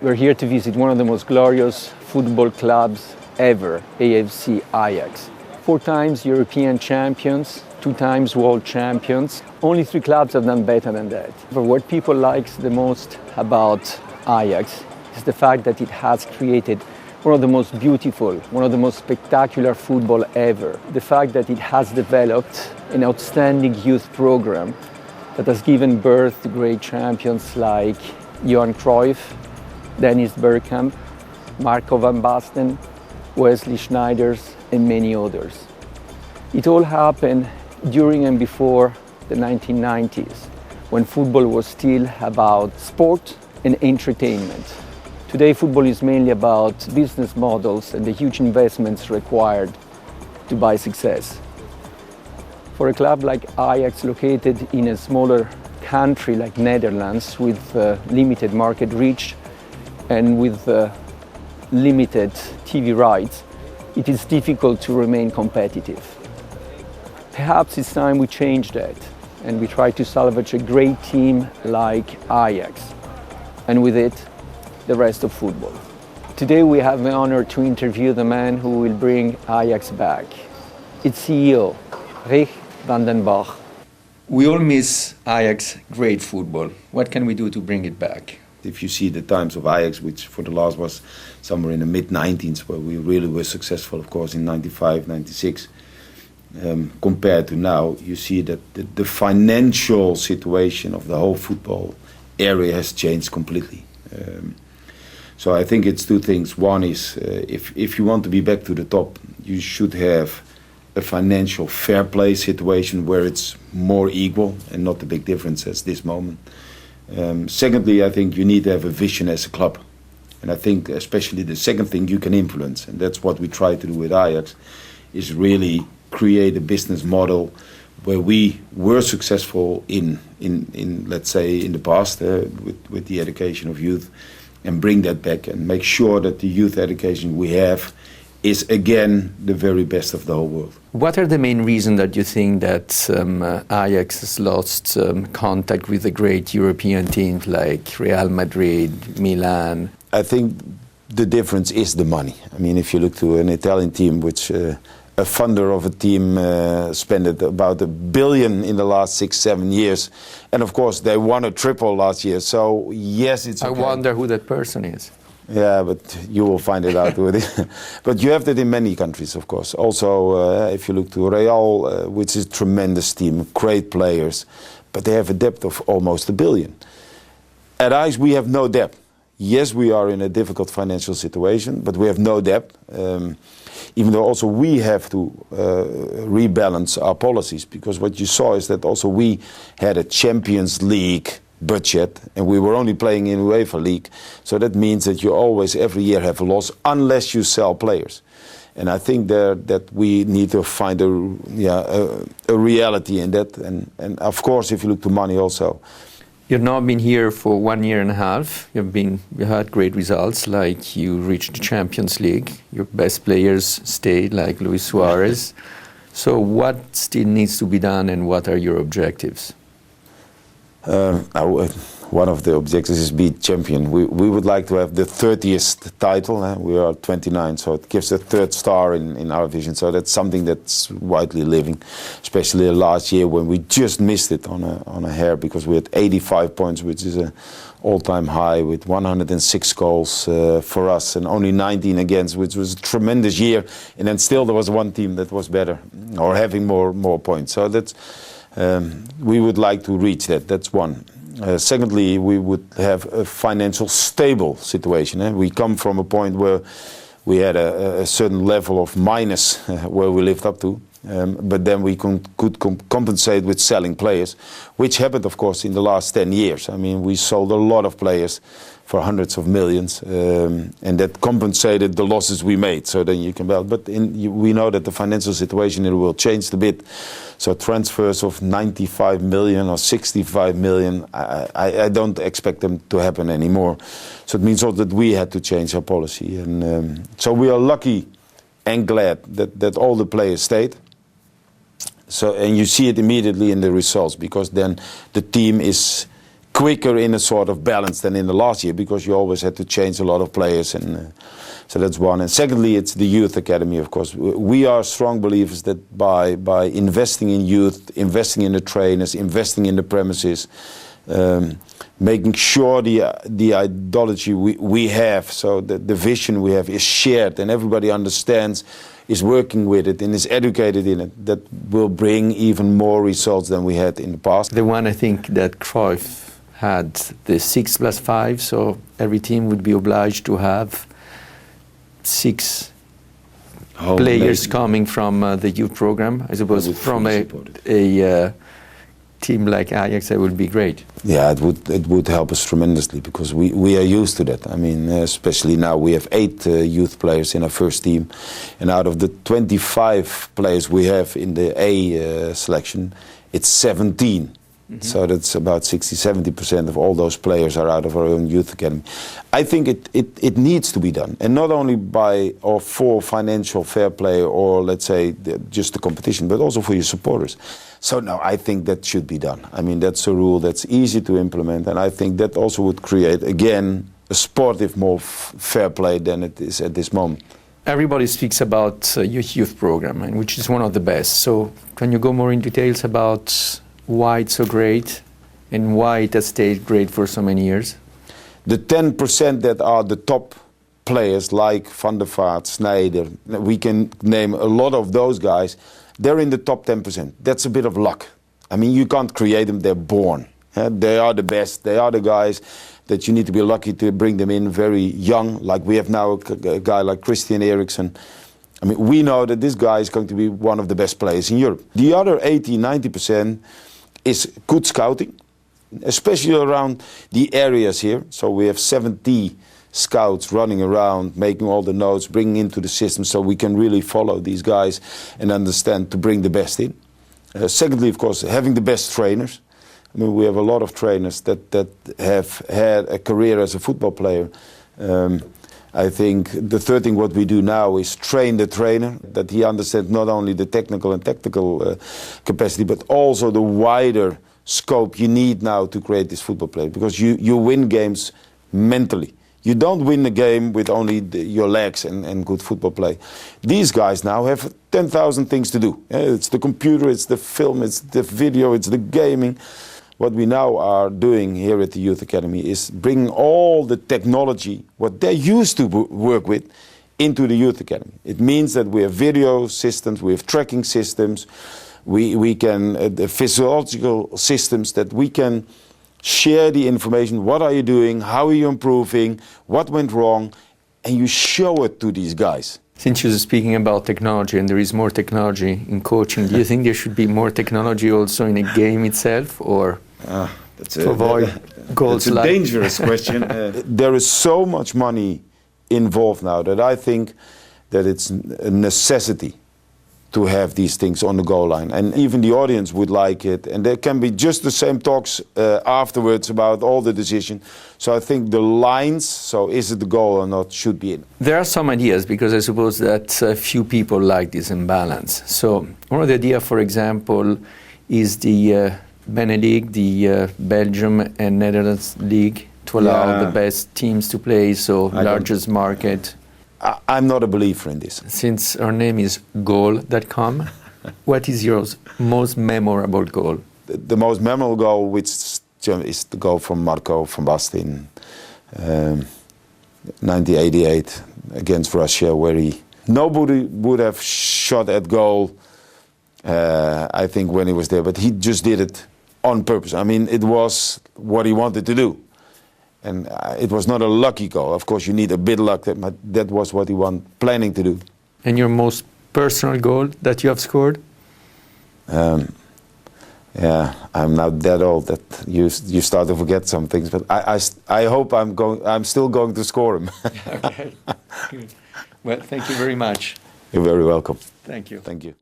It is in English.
We're here to visit one of the most glorious football clubs ever, AFC Ajax. 4 times European champions, 2 times world champions. Only 3 clubs have done better than that. But what people like the most about Ajax is the fact that it has created one of the most beautiful, one of the most spectacular football ever. The fact that it has developed an outstanding youth program that has given birth to great champions like Johan Cruyff, Dennis Bergkamp, Marco van Basten, Wesley Sneijder, and many others. It all happened during and before the 1990s, when football was still about sport and entertainment. Today, football is mainly about business models and the huge investments required to buy success. For a club like Ajax, located in a smaller country like Netherlands, with limited market reach and with limited TV rights, it is difficult to remain competitive. Perhaps it's time we change that and we try to salvage a great team like Ajax, and with it, the rest of football. Today we have the honor to interview the man who will bring Ajax back. Its CEO, Rick van den Bach. We all miss Ajax great football. What can we do to bring it back? If you see the times of Ajax, which for the last was somewhere in the mid-90s, where we really were successful, of course, in 95, 96, compared to now, you see that the financial situation of the whole football area has changed completely. So I think it's 2 things. One is, if you want to be back to the top, you should have a financial fair play situation where it's more equal and not the big difference as this moment. Secondly, I think you need to have a vision as a club. And I think especially the second thing you can influence, and that's what we try to do with Ajax, is really create a business model where we were successful in let's say, in the past with the education of youth, and bring that back and make sure that the youth education we have is again the very best of the whole world. What are the main reasons that you think that Ajax has lost contact with the great European teams like Real Madrid, Milan? I think the difference is the money. I mean, if you look to an Italian team, which a funder of a team spent about $1 billion in the last 6-7 years, and of course they won a triple last year. So yes, it's okay. I wonder who that person is. Yeah, but you will find it out with it. But you have that in many countries, of course. Also, if you look to Real, which is a tremendous team, great players, but they have a debt of almost $1 billion. At Ajax, we have no debt. Yes, we are in a difficult financial situation, but we have no debt. Even though also we have to rebalance our policies, because what you saw is that also we had a Champions League budget and we were only playing in UEFA League. So that means that you always every year have a loss unless you sell players. And I think that we need to find a reality in that. And of course, if you look to money also. You've now been here for 1.5 years. You had great results, like you reached the Champions League. Your best players stayed, like Luis Suarez. So what still needs to be done, and what are your objectives? One of the objectives is be champion. We would like to have the 30th title. We are 29, so it gives a 3rd star in our vision. So that's something that's widely living, especially last year when we just missed it on a hair, because we had 85 points, which is an all-time high, with 106 goals for us and only 19 against, which was a tremendous year. And then still there was one team that was better or having more points. So that's we would like to reach that. That's one. Secondly, we would have a financial stable situation. We come from a point where we had a certain level of minus where we lived up to, but then we could compensate with selling players, which happened, of course, in the last 10 years. I mean, we sold a lot of players for hundreds of millions, and that compensated the losses we made. So then you can build. But we know that the financial situation in the world changed a bit. So transfers of 95 million or 65 million, I don't expect them to happen anymore. So it means also that we had to change our policy. And so we are lucky and glad that all the players stayed. So, and you see it immediately in the results, because then the team is quicker in a sort of balance than in the last year, because you always had to change a lot of players, and so that's one. And secondly, it's the youth academy, of course. We are strong believers that by investing in youth, investing in the trainers, investing in the premises, making sure the ideology we have, so the vision we have is shared and everybody understands, is working with it and is educated in it, that will bring even more results than we had in the past. The one I think that Cruyff had, the 6+5, so every team would be obliged to have 6 players coming from the youth program. I suppose from a team like Ajax, that would be great. Yeah, it would help us tremendously, because we are used to that. I mean, especially now we have 8 youth players in our first team, and out of the 25 players we have in the A selection, it's 17. Mm-hmm. So that's about 60-70% of all those players are out of our own youth academy. I think it needs to be done, and not only by or for financial fair play or, let's say, just the competition, but also for your supporters. So no, I think that should be done. I mean, that's a rule that's easy to implement, and I think that also would create, again, a sportive more fair play than it is at this moment. Everybody speaks about your youth program, and which is one of the best. So can you go more in details about why it's so great and why it has stayed great for so many years? The 10% that are the top players, like Van der Vaart, Sneijder, we can name a lot of those guys, they're in the top 10%. That's a bit of luck. I mean, you can't create them, they're born. They are the best, they are the guys that you need to be lucky to bring them in very young, like we have now a guy like Christian Eriksen. I mean, we know that this guy is going to be one of the best players in Europe. The other 80-90% is good scouting, especially around the areas here. So we have 70 scouts running around, making all the notes, bringing into the system, so we can really follow these guys and understand to bring the best in. Secondly, of course, having the best trainers. I mean, we have a lot of trainers that have had a career as a football player. I think the third thing what we do now is train the trainer, that he understands not only the technical and tactical capacity, but also the wider scope you need now to create this football play. Because you win games mentally. You don't win a game with only your legs and good football play. These guys now have 10,000 things to do. It's the computer, it's the film, it's the video, it's the gaming. What we now are doing here at the Youth Academy is bringing all the technology, what they used to work with, into the Youth Academy. It means that we have video systems, we have tracking systems, we can, the physiological systems that we can share the information. What are you doing? How are you improving? What went wrong? And you show it to these guys. Since you're speaking about technology, and there is more technology in coaching, do you think there should be more technology also in a game itself, or to avoid goals? That's a dangerous question. There is so much money involved now that I think that it's a necessity to have these things on the goal line, and even the audience would like it, and there can be just the same talks afterwards about all the decisions. So I think the lines, so is it the goal or not, should be in. There are some ideas, because I suppose that few people like this imbalance. So one of the ideas, for example, is the Benelux, the Belgium and Netherlands League, to allow the best teams to play, so largest market. I'm not a believer in this. Since our name is goal.com, what is your most memorable goal? The most memorable goal, which is the goal from Marco van Basten in 1988 against Russia, where nobody would have shot at goal, I think, when he was there, but he just did it on purpose. I mean, it was what he wanted to do. And it was not a lucky goal. Of course, you need a bit of luck, but that was what he was planning to do. And your most personal goal that you have scored? Yeah, I'm now that old that you start to forget some things. But I hope I'm still going to score them. Okay. Well, thank you very much. You're very welcome. Thank you. Thank you.